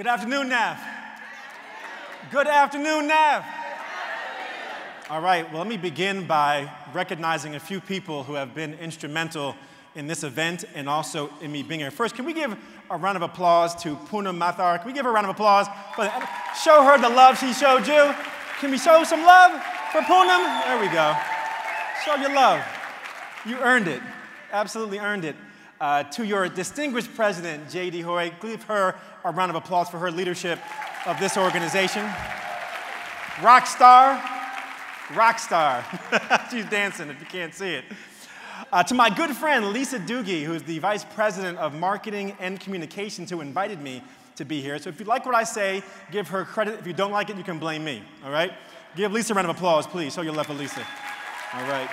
Good afternoon, NAF. Good afternoon, NAF. All right, well, let me begin by recognizing a few people who have been instrumental in this event and also in me being here. First, can we give a round of applause to Poonam Mathur? Can we give her a round of applause? Show her the love she showed you. Can we show some love for Poonam? There we go. Show your love. You earned it. Absolutely earned it. To your distinguished president, J.D. Hoy, give her a round of applause for her leadership of this organization. Rock star. Rock star. She's dancing if you can't see it. To my good friend, Lisa Doogie, who's the vice president of marketing and communications, who invited me to be here. So if you like what I say, give her credit. If you don't like it, you can blame me, all right? Give Lisa a round of applause, please. Show your love for Lisa. All right.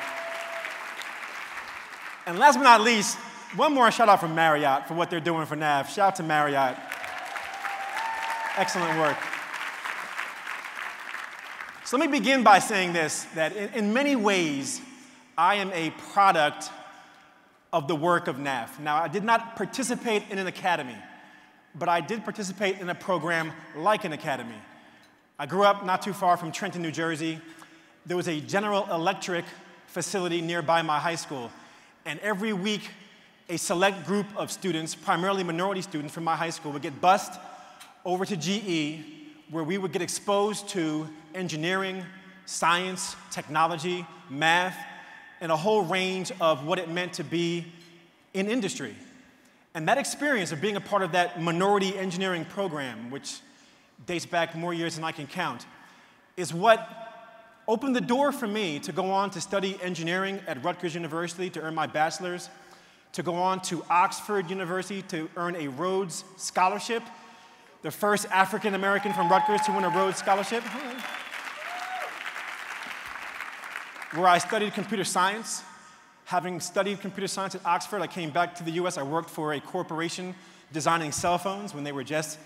And last but not least, one more shout out from Marriott for what they're doing for NAF. Shout out to Marriott. Excellent work. So let me begin by saying this, that in many ways, I am a product of the work of NAF. Now, I did not participate in an academy, but I did participate in a program like an academy. I grew up not too far from Trenton, New Jersey. There was a General Electric facility nearby my high school, and every week, a select group of students, primarily minority students from my high school, would get bused over to GE, where we would get exposed to engineering, science, technology, math, and a whole range of what it meant to be in industry. And that experience of being a part of that minority engineering program, which dates back more years than I can count, is what opened the door for me to go on to study engineering at Rutgers University to earn my bachelor's, to go on to Oxford University to earn a Rhodes Scholarship, the first African American from Rutgers to win a Rhodes Scholarship, where I studied computer science. Having studied computer science at Oxford, I came back to the US. I worked for a corporation designing cell phones when they were just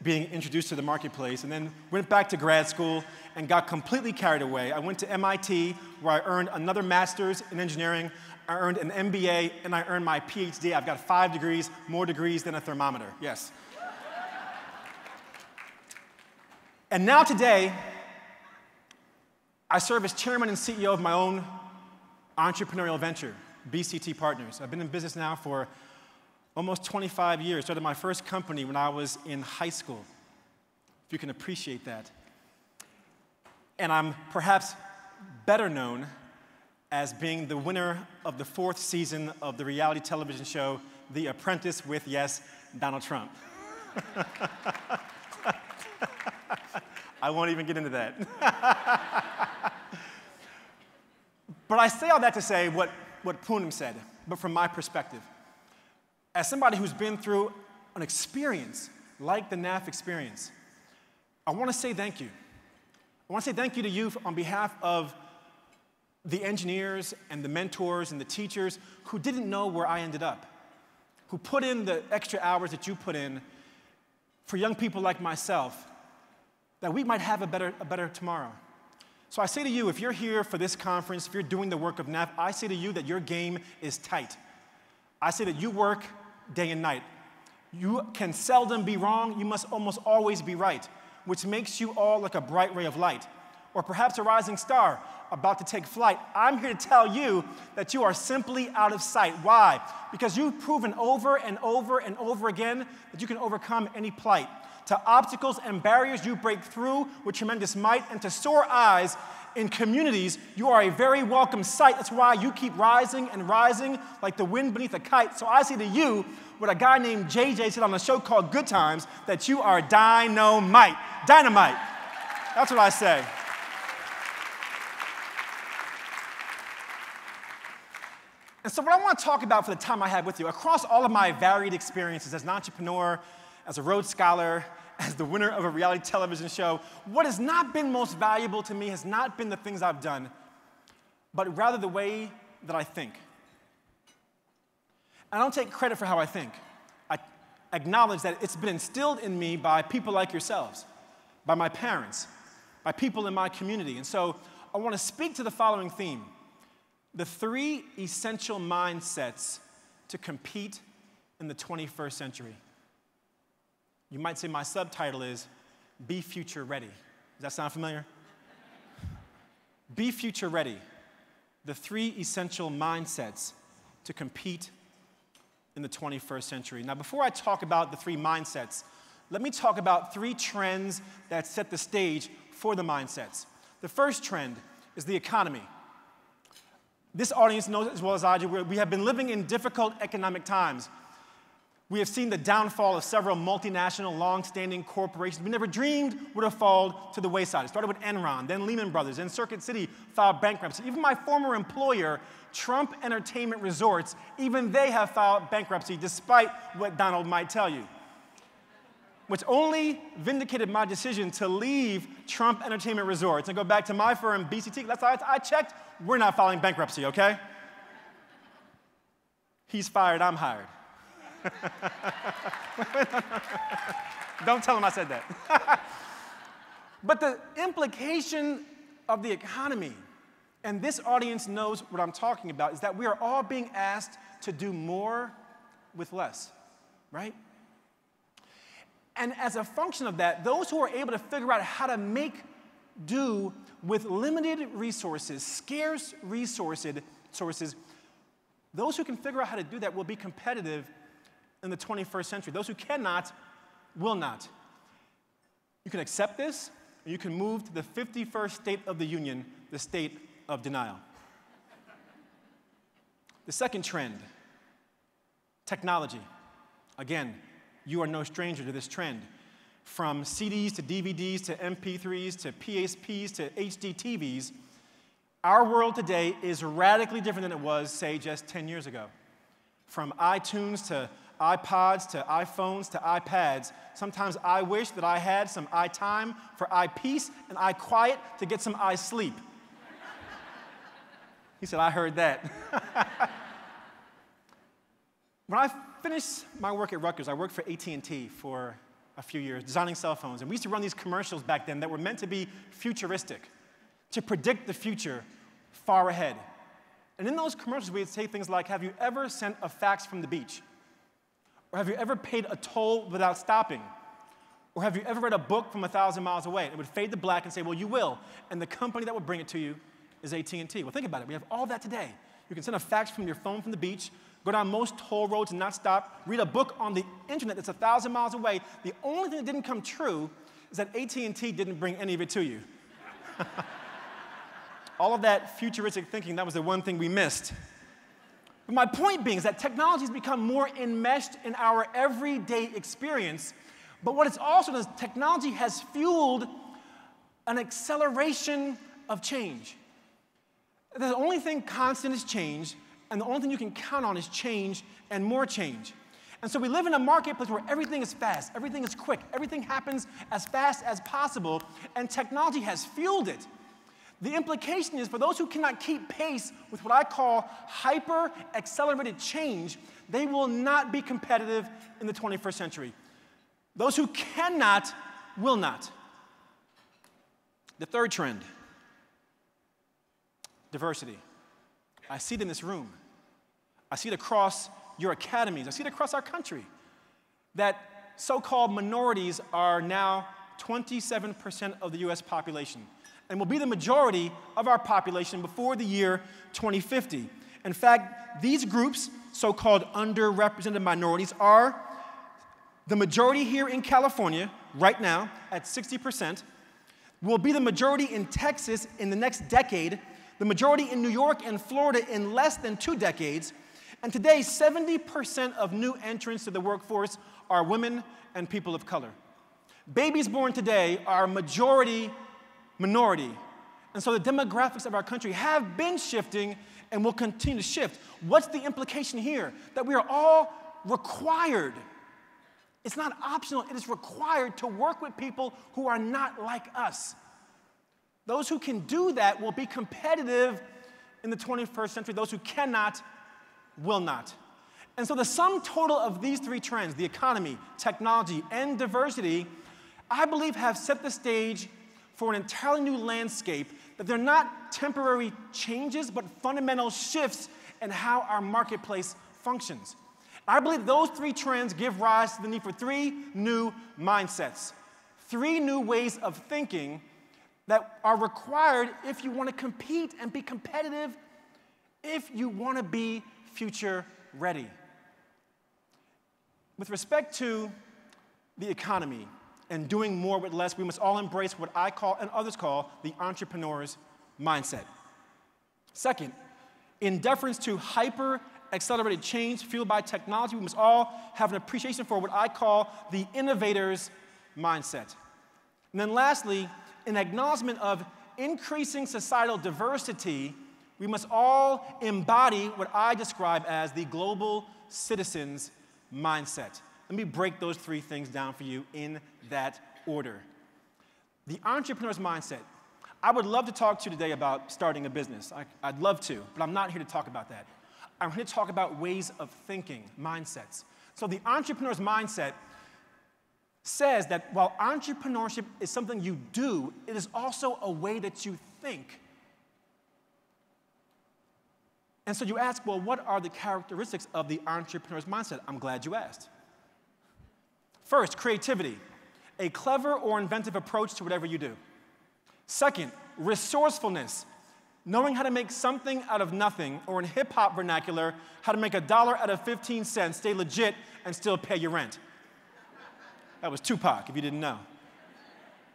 being introduced to the marketplace, and then went back to grad school and got completely carried away. I went to MIT, where I earned another master's in engineering. I earned an MBA, and I earned my PhD. I've got 5 degrees, more degrees than a thermometer, yes. And now today, I serve as chairman and CEO of my own entrepreneurial venture, BCT Partners. I've been in business now for almost 25 years. Started my first company when I was in high school, if you can appreciate that. And I'm perhaps better known as being the winner of the 4th season of the reality television show, The Apprentice with, yes, Donald Trump. I won't even get into that. But I say all that to say what Poonam said, but from my perspective. As somebody who's been through an experience like the NAF experience, I want to say thank you. I want to say thank you to you on behalf of the engineers and the mentors and the teachers who didn't know where I ended up, who put in the extra hours that you put in for young people like myself, that we might have a better tomorrow. So I say to you, if you're here for this conference, if you're doing the work of NAF, I say to you that your game is tight. I say that you work day and night. You can seldom be wrong. You must almost always be right, which makes you all like a bright ray of light, or perhaps a rising star about to take flight. I'm here to tell you that you are simply out of sight. Why? Because you've proven over and over and over again that you can overcome any plight. To obstacles and barriers you break through with tremendous might, and to sore eyes in communities, you are a very welcome sight. That's why you keep rising and rising like the wind beneath a kite. So I say to you, what a guy named JJ said on a show called Good Times, that you are dynamite. Dynamite. That's what I say. And so what I want to talk about for the time I have with you, across all of my varied experiences as an entrepreneur, as a Rhodes Scholar, as the winner of a reality television show, what has not been most valuable to me has not been the things I've done, but rather the way that I think. I don't take credit for how I think. I acknowledge that it's been instilled in me by people like yourselves, by my parents, by people in my community. And so I want to speak to the following theme: the 3 essential mindsets to compete in the 21st century. You might say my subtitle is Be Future Ready. Does that sound familiar? Be future ready. The 3 essential mindsets to compete in the 21st century. Now, before I talk about the 3 mindsets, let me talk about 3 trends that set the stage for the mindsets. The first trend is the economy. This audience knows as well as I do, we have been living in difficult economic times. We have seen the downfall of several multinational, long-standing corporations we never dreamed would have fallen to the wayside. It started with Enron, then Lehman Brothers, then Circuit City filed bankruptcy. Even my former employer, Trump Entertainment Resorts, even they have filed bankruptcy despite what Donald might tell you. Which only vindicated my decision to leave Trump Entertainment Resorts and go back to my firm, BCT. Last time I checked, we're not filing bankruptcy, okay? He's fired, I'm hired. Don't tell him I said that. But the implication of the economy, and this audience knows what I'm talking about, is that we are all being asked to do more with less, right? And as a function of that, those who are able to figure out how to make do with limited resources, scarce resources, those who can figure out how to do that will be competitive in the 21st century. Those who cannot will not. You can accept this, or you can move to the 51st state of the union, the state of denial. The second trend, technology. Again, you are no stranger to this trend. From CDs to DVDs to MP3s to PSPs to HD TVs, our world today is radically different than it was, say, just 10 years ago. From iTunes to iPods to iPhones to iPads, sometimes I wish that I had some iTime for iPeace and iQuiet to get some iSleep. He said, I heard that. When I finished my work at Rutgers, I worked for AT&T for a few years, designing cell phones. And we used to run these commercials back then that were meant to be futuristic, to predict the future far ahead. And in those commercials, we would say things like, have you ever sent a fax from the beach? Or have you ever paid a toll without stopping? Or have you ever read a book from 1,000 miles away? And it would fade to black and say, well, you will. And the company that would bring it to you is AT&T. Well, think about it. We have all that today. You can send a fax from your phone from the beach, go down most toll roads and not stop, read a book on the internet that's 1,000 miles away. The only thing that didn't come true is that AT&T didn't bring any of it to you. All of that futuristic thinking, that was the one thing we missed. But my point being is that technology has become more enmeshed in our everyday experience. But what it's also done is technology has fueled an acceleration of change. The only thing constant is change, and the only thing you can count on is change and more change. And so we live in a marketplace where everything is fast, everything is quick, everything happens as fast as possible, and technology has fueled it. The implication is for those who cannot keep pace with what I call hyper-accelerated change, they will not be competitive in the 21st century. Those who cannot will not. The third trend, diversity. I see it in this room. I see it across your academies. I see it across our country. That so-called minorities are now 27% of the US population and will be the majority of our population before the year 2050. In fact, these groups, so-called underrepresented minorities, are the majority here in California right now at 60%, will be the majority in Texas in the next decade, the majority in New York and Florida in less than 2 decades, and today 70% of new entrants to the workforce are women and people of color. Babies born today are majority minority. And so the demographics of our country have been shifting and will continue to shift. What's the implication here? That we are all required. It's not optional, it is required to work with people who are not like us. Those who can do that will be competitive in the 21st century. Those who cannot will not. And so the sum total of these 3 trends, the economy, technology, and diversity, I believe have set the stage for an entirely new landscape, that they're not temporary changes, but fundamental shifts in how our marketplace functions. I believe those three trends give rise to the need for three new mindsets, three new ways of thinking that are required if you want to compete and be competitive, if you want to be future ready. With respect to the economy and doing more with less, we must all embrace what I call and others call the entrepreneur's mindset. Second, in deference to hyper-accelerated change fueled by technology, we must all have an appreciation for what I call the innovator's mindset. And then lastly, in acknowledgement of increasing societal diversity, we must all embody what I describe as the global citizen's mindset. Let me break those three things down for you in that order. The entrepreneur's mindset. I would love to talk to you today about starting a business. I'd love to, but I'm not here to talk about that. I'm here to talk about ways of thinking, mindsets. So the entrepreneur's mindset says that while entrepreneurship is something you do, it is also a way that you think. And so you ask, well, what are the characteristics of the entrepreneur's mindset? I'm glad you asked. First, creativity, a clever or inventive approach to whatever you do. Second, resourcefulness, knowing how to make something out of nothing, or in hip-hop vernacular, how to make $1 out of 15 cents, stay legit, and still pay your rent. That was Tupac, if you didn't know.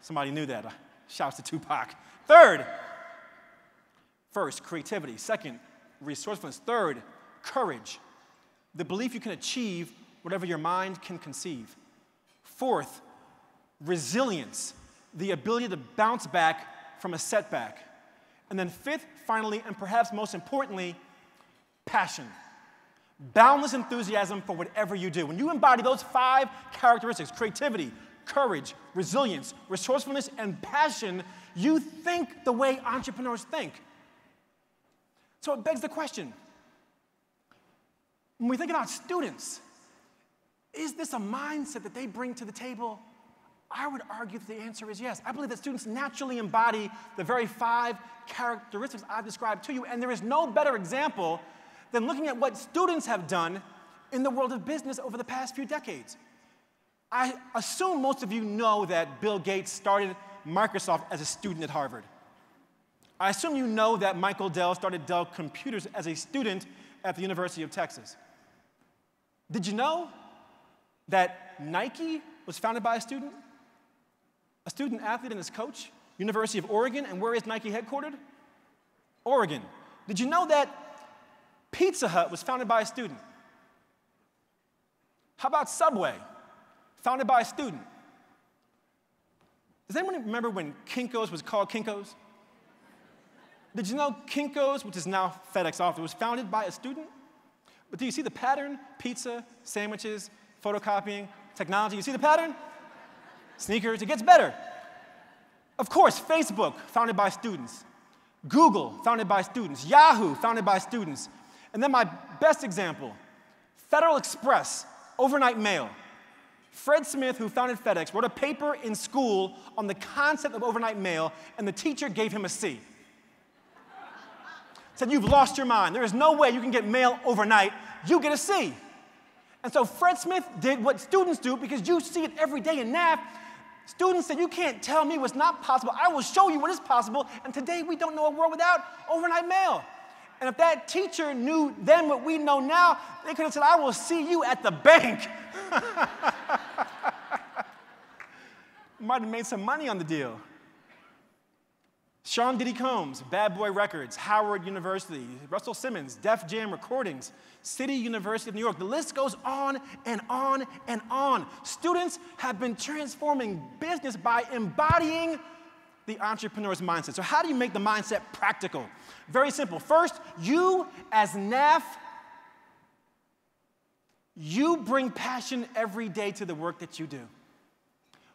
Somebody knew that. Shouts to Tupac. Third, first, creativity. Second, resourcefulness. Third, courage, the belief you can achieve whatever your mind can conceive. Fourth, resilience, the ability to bounce back from a setback. And then fifth, finally, and perhaps most importantly, passion. Boundless enthusiasm for whatever you do. When you embody those 5 characteristics, creativity, courage, resilience, resourcefulness, and passion, you think the way entrepreneurs think. So it begs the question, when we think about students, is this a mindset that they bring to the table? I would argue that the answer is yes. I believe that students naturally embody the very 5 characteristics I've described to you, and there is no better example than looking at what students have done in the world of business over the past few decades. I assume most of you know that Bill Gates started Microsoft as a student at Harvard. I assume you know that Michael Dell started Dell Computers as a student at the University of Texas. Did you know that Nike was founded by a student athlete and his coach, University of Oregon, and where is Nike headquartered? Oregon. Did you know that Pizza Hut was founded by a student? How about Subway? Founded by a student. Does anyone remember when Kinko's was called Kinko's? Did you know Kinko's, which is now FedEx Office, was founded by a student? But do you see the pattern? Pizza, sandwiches, photocopying, technology. You see the pattern? Sneakers, it gets better. Of course, Facebook, founded by students. Google, founded by students. Yahoo, founded by students. And then my best example, Federal Express, overnight mail. Fred Smith, who founded FedEx, wrote a paper in school on the concept of overnight mail, and the teacher gave him a C. Said, you've lost your mind. There is no way you can get mail overnight. You get a C. And so Fred Smith did what students do, because you see it every day in NAF. Students said, you can't tell me what's not possible. I will show you what is possible. And today we don't know a world without overnight mail. And if that teacher knew then what we know now, they could have said, I will see you at the bank. Might have made some money on the deal. Sean Diddy Combs, Bad Boy Records, Howard University, Russell Simmons, Def Jam Recordings, City University of New York. The list goes on and on and on. Students have been transforming business by embodying the entrepreneur's mindset. So how do you make the mindset practical? Very simple. First, you as NAF, you bring passion every day to the work that you do.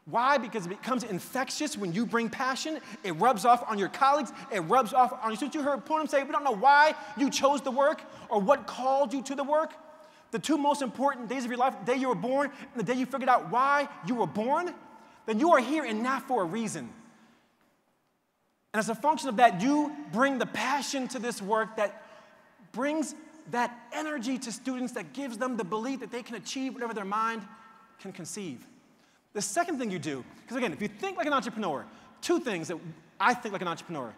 Why? Because it becomes infectious when you bring passion. It rubs off on your colleagues. It rubs off on your students. You heard Poonam say, we don't know why you chose the work or what called you to the work. The 2 most important days of your life, the day you were born and the day you figured out why you were born, then you are here and not for a reason. And as a function of that, you bring the passion to this work that brings that energy to students that gives them the belief that they can achieve whatever their mind can conceive. The second thing you do, because again, if you think like an entrepreneur, two things that I think like an entrepreneur.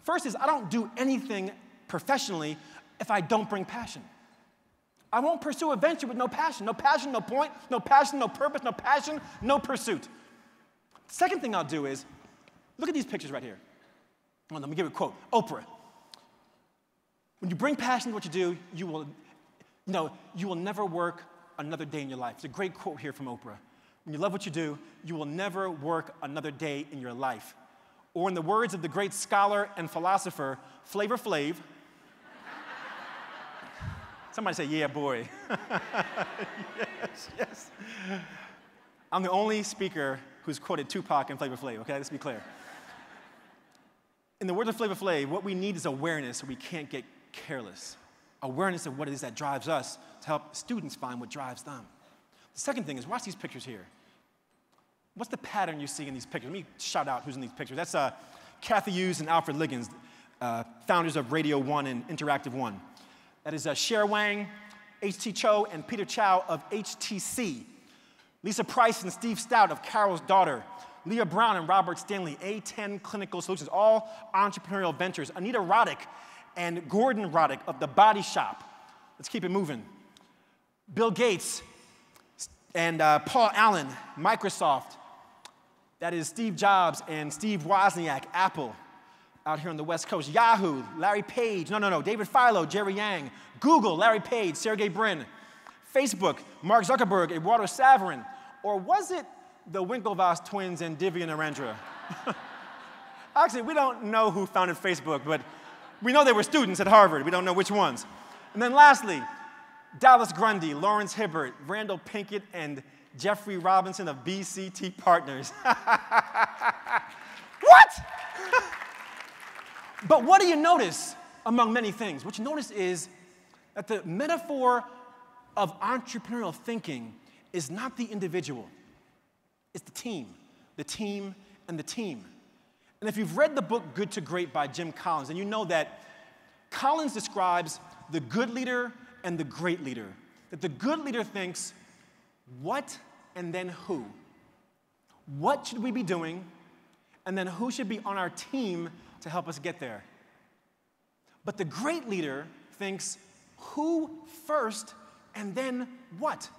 First is I don't do anything professionally if I don't bring passion. I won't pursue a venture with no passion. No passion, no point, no passion, no purpose, no passion, no pursuit. Second thing I'll do is, look at these pictures right here. Well, let me give you a quote. Oprah. When you bring passion to what you do, you will never work another day in your life. It's a great quote here from Oprah. When you love what you do, you will never work another day in your life. Or in the words of the great scholar and philosopher, Flavor Flav. Somebody say, yeah, boy. Yes. I'm the only speaker who's quoted Tupac and Flavor Flav, okay? Let's be clear. In the words of Flavor Flav, what we need is awareness so we can't get careless. Awareness of what it is that drives us to help students find what drives them. The second thing is, watch these pictures here. What's the pattern you see in these pictures? Let me shout out who's in these pictures. That's Kathy Hughes and Alfred Liggins, founders of Radio 1 and Interactive 1. That is Cher Wang, H.T. Cho, and Peter Chow of HTC. Lisa Price and Steve Stout of Carol's Daughter. Leah Brown and Robert Stanley, A10 Clinical Solutions, all entrepreneurial ventures. Anita Roddick and Gordon Roddick of The Body Shop. Let's keep it moving. Bill Gates and Paul Allen, Microsoft. That is Steve Jobs and Steve Wozniak, Apple, out here on the West Coast. Yahoo, Larry Page, David Filo, Jerry Yang. Google, Larry Page, Sergey Brin. Facebook, Mark Zuckerberg, Eduardo Saverin. Or was it the Winklevoss twins and Divya Narendra? Actually, we don't know who founded Facebook, but we know they were students at Harvard. We don't know which ones. And then lastly, Dallas Grundy, Lawrence Hibbert, Randal Pinkett, and Jeffrey Robinson of BCT Partners. What? But what do you notice among many things? What you notice is that the metaphor of entrepreneurial thinking is not the individual. It's the team, and the team. And if you've read the book Good to Great by Jim Collins, then you know that Collins describes the good leader and the great leader. That the good leader thinks, what and then who? What should we be doing? And then who should be on our team to help us get there? But the great leader thinks, who first and then what?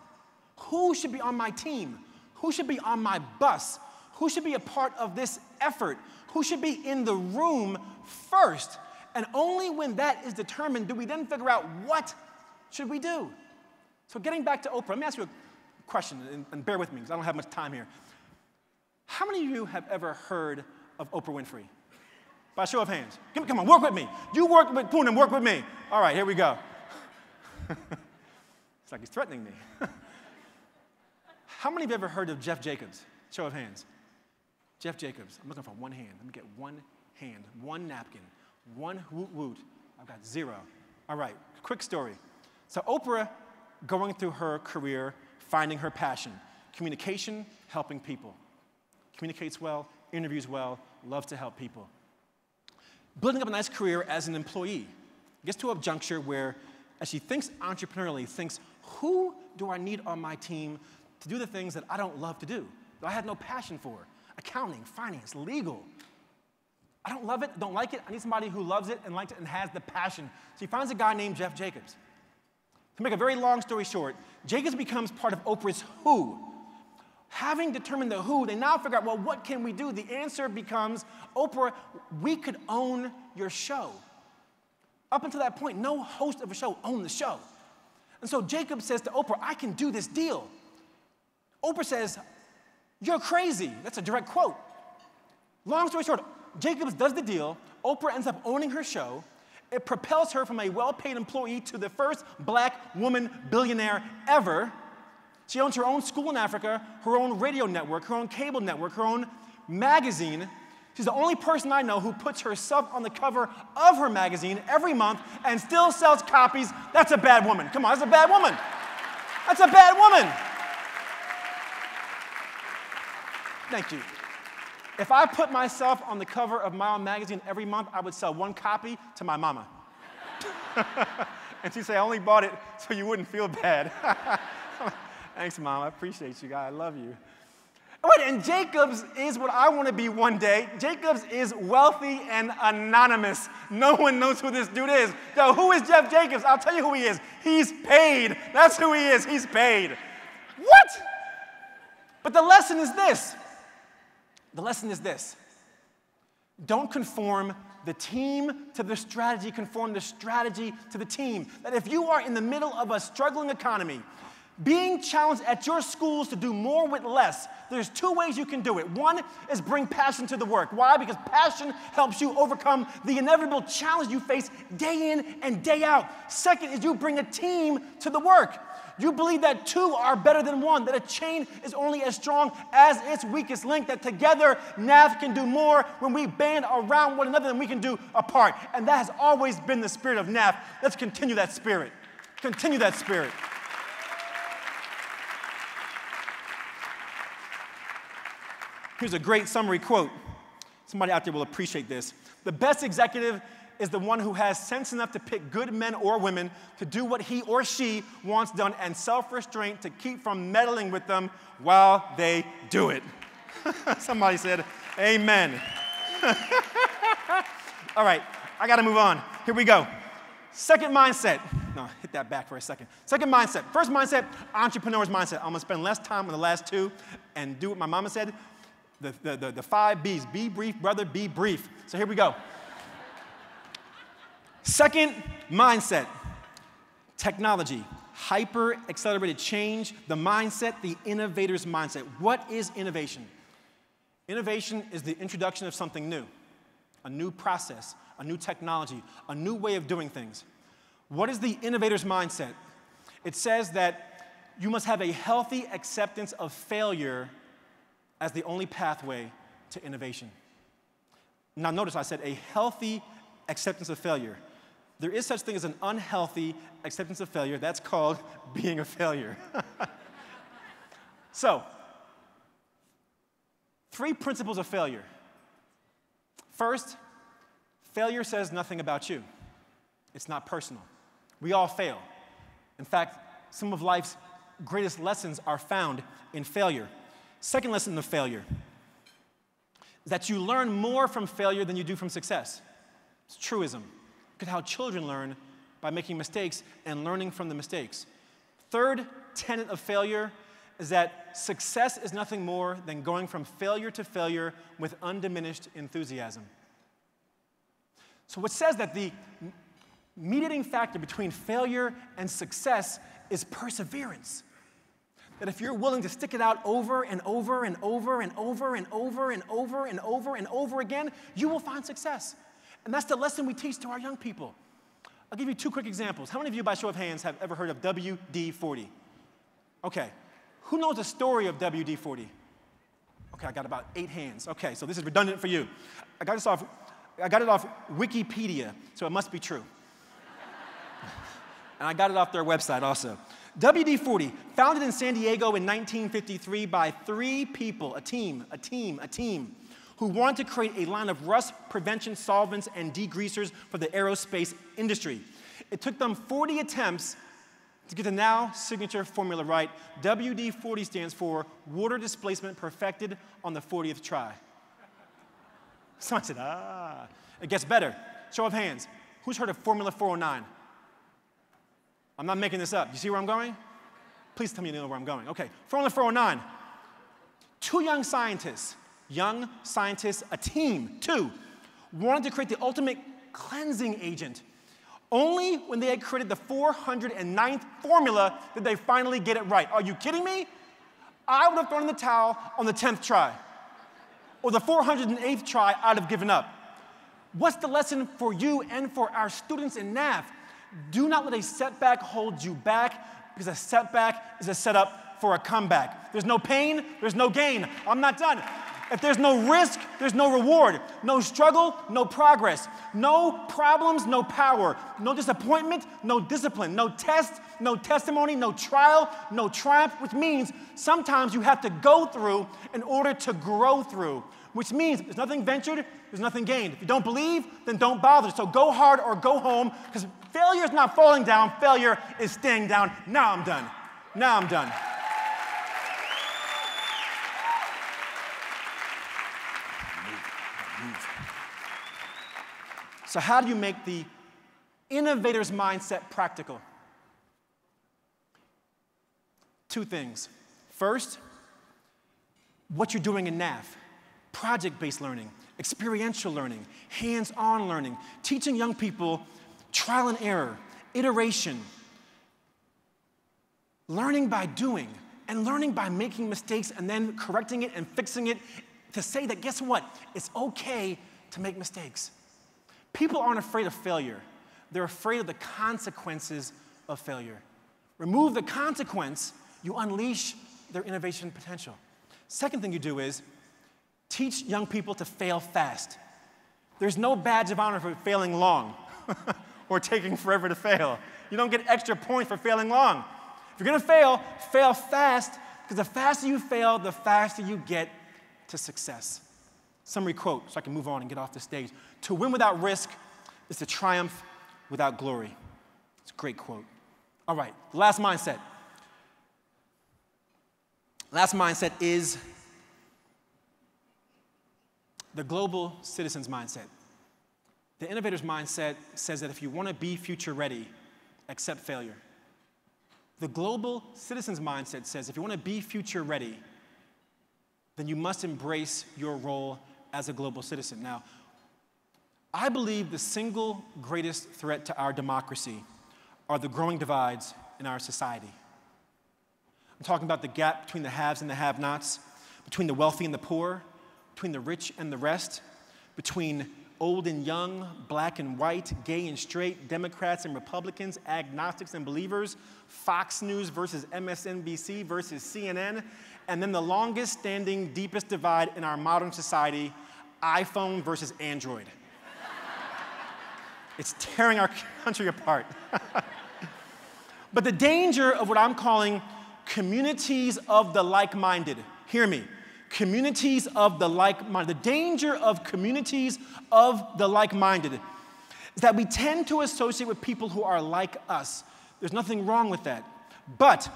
Who should be on my team? Who should be on my bus? Who should be a part of this effort? Who should be in the room first? And only when that is determined do we then figure out what should we do. So getting back to Oprah, let me ask you a question, and bear with me because I don't have much time here. How many of you have ever heard of Oprah Winfrey? By a show of hands. Come on, work with me. You work with Poon and work with me. All right, here we go. It's like he's threatening me. How many of you have ever heard of Jeff Jacobs? Show of hands. Jeff Jacobs. I'm looking for one hand. Let me get one hand, one napkin, one woot. I've got 0. All right, quick story. So Oprah, going through her career, finding her passion. Communication, helping people. Communicates well, interviews well, loves to help people. Building up a nice career as an employee. Gets to a juncture where, as she thinks entrepreneurially, thinks, who do I need on my team to do the things that I don't love to do, that I had no passion for? Accounting, finance, legal. I don't love it, don't like it. I need somebody who loves it and likes it and has the passion. So she finds a guy named Jeff Jacobs. To make a very long story short, Jacobs becomes part of Oprah's who. Having determined the who, they now figure out, well, what can we do? The answer becomes, Oprah, we could own your show. Up until that point, no host of a show owned the show. And so Jacob says to Oprah, I can do this deal. Oprah says, you're crazy. That's a direct quote. Long story short, Jacobs does the deal. Oprah ends up owning her show. It propels her from a well-paid employee to the first black woman billionaire ever. She owns her own school in Africa, her own radio network, her own cable network, her own magazine. She's the only person I know who puts herself on the cover of her magazine every month and still sells copies. That's a bad woman. Come on, that's a bad woman. That's a bad woman. Thank you. If I put myself on the cover of my own magazine every month, I would sell 1 copy to my mama. And she'd say, I only bought it so you wouldn't feel bad. Thanks, Mom. I appreciate you, guys. I love you. Wait, and Jacobs is what I want to be one day. Jacobs is wealthy and anonymous. No one knows who this dude is. Yo, who is Jeff Jacobs? I'll tell you who he is. He's paid. That's who he is. He's paid. What? But the lesson is this. The lesson is this. Don't conform the team to the strategy. Conform the strategy to the team. That if you are in the middle of a struggling economy, being challenged at your schools to do more with less, there's two ways you can do it. One is bring passion to the work. Why? Because passion helps you overcome the inevitable challenge you face day in and day out. Second is you bring a team to the work. You believe that two are better than one, that a chain is only as strong as its weakest link, that together NAF can do more when we band around one another than we can do apart. And that has always been the spirit of NAF. Let's continue that spirit. Continue that spirit. Here's a great summary quote. Somebody out there will appreciate this. The best executive is the one who has sense enough to pick good men or women to do what he or she wants done and self-restraint to keep from meddling with them while they do it. Somebody said, amen. All right, I got to move on. Here we go. Second mindset. No, hit that back for a second. Second mindset. First mindset, entrepreneur's mindset. I'm going to spend less time on the last two and do what my mama said. The 5 B's. Be brief, brother, be brief. So here we go. Second mindset, technology, hyper-accelerated change, the mindset, the innovator's mindset. What is innovation? Innovation is the introduction of something new, a new process, a new technology, a new way of doing things. What is the innovator's mindset? It says that you must have a healthy acceptance of failure as the only pathway to innovation. Now notice I said a healthy acceptance of failure. There is such thing as an unhealthy acceptance of failure. That's called being a failure. So, 3 principles of failure. First, failure says nothing about you. It's not personal. We all fail. In fact, some of life's greatest lessons are found in failure. Second lesson of failure is that you learn more from failure than you do from success. It's truism. Look at how children learn by making mistakes and learning from the mistakes. Third tenet of failure is that success is nothing more than going from failure to failure with undiminished enthusiasm. So it says that the mediating factor between failure and success is perseverance. That if you're willing to stick it out over and over and over and over and over and over and over and over again, you will find success. And that's the lesson we teach to our young people. I'll give you 2 quick examples. How many of you, by show of hands, have ever heard of WD-40? Okay. Who knows the story of WD-40? Okay, I got about 8 hands. Okay, so this is redundant for you. I got it off Wikipedia, so it must be true. And I got it off their website also. WD-40, founded in San Diego in 1953 by 3 people, a team, who wanted to create a line of rust prevention solvents and degreasers for the aerospace industry. It took them 40 attempts to get the now signature formula right. WD-40 stands for water displacement perfected on the 40th try. Someone said, it gets better. Show of hands. Who's heard of Formula 409? I'm not making this up. You see where I'm going? Please tell me you know where I'm going. Okay, Formula 409. 2 young scientists, a team, 2, wanted to create the ultimate cleansing agent. Only when they had created the 409th formula did they finally get it right. Are you kidding me? I would have thrown in the towel on the 10th try. Or the 408th try, I'd have given up. What's the lesson for you and for our students in NAF? Do not let a setback hold you back, because a setback is a setup for a comeback. There's no pain, there's no gain. I'm not done. If there's no risk, there's no reward. No struggle, no progress. No problems, no power. No disappointment, no discipline. No test, no testimony, no trial, no triumph, which means sometimes you have to go through in order to grow through. which means if there's nothing ventured, there's nothing gained. If you don't believe, then don't bother. So go hard or go home, because failure is not falling down. Failure is staying down. Now I'm done. Now I'm done. So how do you make the innovator's mindset practical? Two things. First, what you're doing in NAF, project-based learning, experiential learning, hands-on learning, teaching young people trial and error, iteration, learning by doing, and learning by making mistakes and then correcting it and fixing it to say that, guess what? It's okay to make mistakes. People aren't afraid of failure. They're afraid of the consequences of failure. Remove the consequence, you unleash their innovation potential. Second thing you do is teach young people to fail fast. There's no badge of honor for failing long or taking forever to fail. You don't get extra points for failing long. If you're going to fail, fail fast, because the faster you fail, the faster you get to success. Summary quote, so I can move on and get off the stage. To win without risk is to triumph without glory. It's a great quote. All right, the last mindset. Last mindset is the global citizen's mindset. The innovator's mindset says that if you want to be future ready, accept failure. The global citizen's mindset says if you want to be future ready, then you must embrace your role as a global citizen. Now, I believe the single greatest threat to our democracy are the growing divides in our society. I'm talking about the gap between the haves and the have-nots, between the wealthy and the poor, between the rich and the rest, between old and young, black and white, gay and straight, Democrats and Republicans, agnostics and believers, Fox News versus MSNBC versus CNN, and then the longest standing, deepest divide in our modern society, iPhone versus Android. It's tearing our country apart. But the danger of what I'm calling communities of the like-minded, hear me, communities of the like-minded. The danger of communities of the like-minded is that we tend to associate with people who are like us. There's nothing wrong with that. But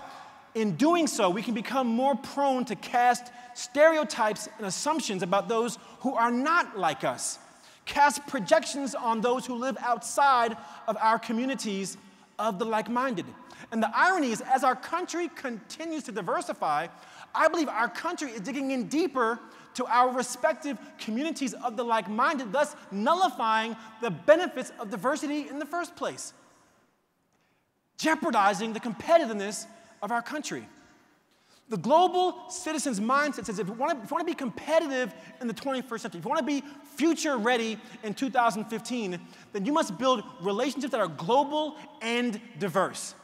in doing so, we can become more prone to cast stereotypes and assumptions about those who are not like us, cast projections on those who live outside of our communities of the like-minded. And the irony is, as our country continues to diversify, I believe our country is digging in deeper to our respective communities of the like-minded, thus nullifying the benefits of diversity in the first place, jeopardizing the competitiveness of our country. The global citizen's mindset says if you want to be competitive in the 21st century, if you want to be future ready in 2015, then you must build relationships that are global and diverse.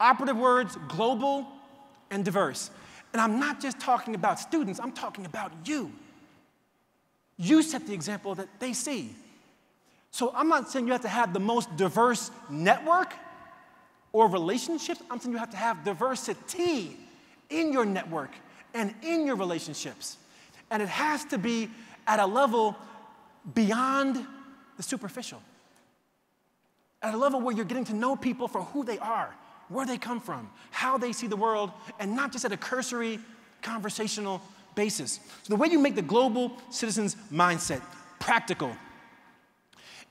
Operative words, global and diverse. And I'm not just talking about students, I'm talking about you. You set the example that they see. So I'm not saying you have to have the most diverse network or relationships, I'm saying you have to have diversity in your network and in your relationships. And it has to be at a level beyond the superficial. At a level where you're getting to know people for who they are, where they come from, how they see the world, and not just at a cursory conversational basis. So the way you make the global citizen's mindset practical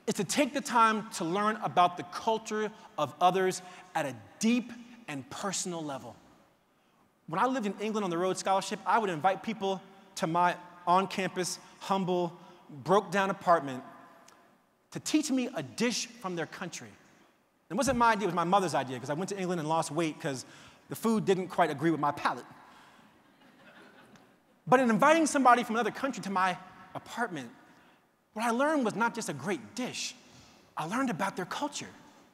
is to take the time to learn about the culture of others at a deep and personal level. When I lived in England on the Rhodes Scholarship, I would invite people to my on-campus, humble, broke-down apartment to teach me a dish from their country. It wasn't my idea, it was my mother's idea, because I went to England and lost weight because the food didn't quite agree with my palate. But in inviting somebody from another country to my apartment, what I learned was not just a great dish. I learned about their culture,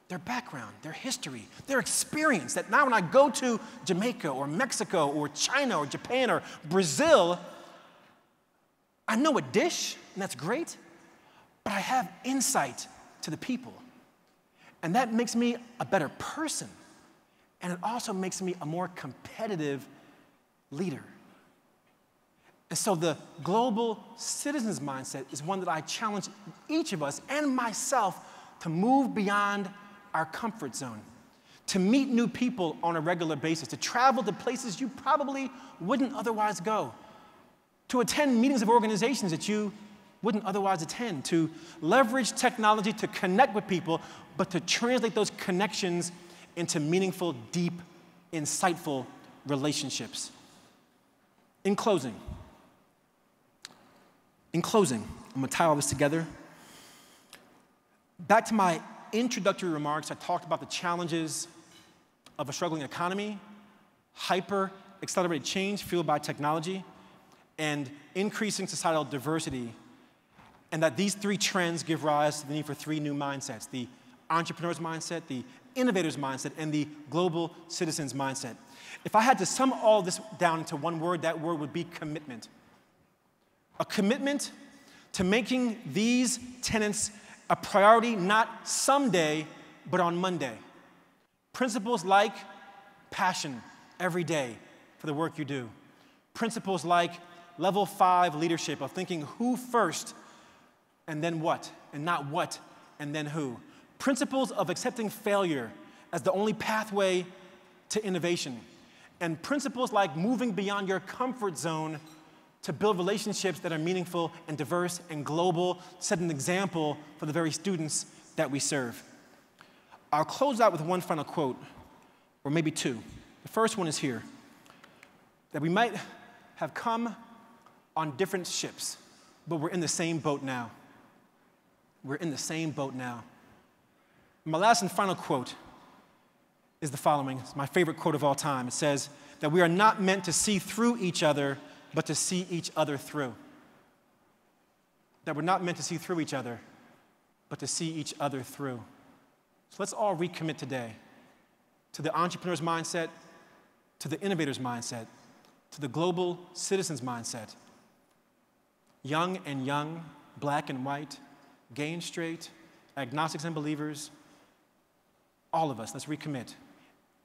their background, their history, their experience, that now when I go to Jamaica or Mexico or China or Japan or Brazil, I know a dish, and that's great, but I have insight to the people. And that makes me a better person. And it also makes me a more competitive leader. And so the global citizens mindset is one that I challenge each of us and myself to move beyond our comfort zone, to meet new people on a regular basis, to travel to places you probably wouldn't otherwise go, to attend meetings of organizations that you wouldn't otherwise attend, to leverage technology to connect with people, but to translate those connections into meaningful, deep, insightful relationships. In closing, I'm going to tie all this together. Back to my introductory remarks, I talked about the challenges of a struggling economy, hyper-accelerated change fueled by technology, and increasing societal diversity, and that these three trends give rise to the need for three new mindsets: the entrepreneur's mindset, the innovator's mindset, and the global citizen's mindset. If I had to sum all this down into one word, that word would be commitment. A commitment to making these tenets a priority not someday, but on Monday. Principles like passion every day for the work you do. Principles like level 5 leadership of thinking who first and then what, and not what and then who. Principles of accepting failure as the only pathway to innovation. And principles like moving beyond your comfort zone to build relationships that are meaningful and diverse and global, set an example for the very students that we serve. I'll close out with one final quote, or maybe two. The first one is here, that we might have come on different ships, but we're in the same boat now. We're in the same boat now. My last and final quote is the following. It's my favorite quote of all time. It says that we are not meant to see through each other, but to see each other through. That we're not meant to see through each other, but to see each other through. So let's all recommit today to the entrepreneur's mindset, to the innovator's mindset, to the global citizen's mindset. Young and young, black and white, gay and straight, agnostics and believers, all of us, let's recommit.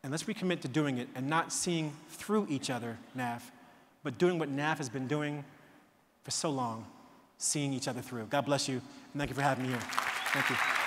And let's recommit to doing it and not seeing through each other, NAF, but doing what NAF has been doing for so long, seeing each other through. God bless you, and thank you for having me here. Thank you.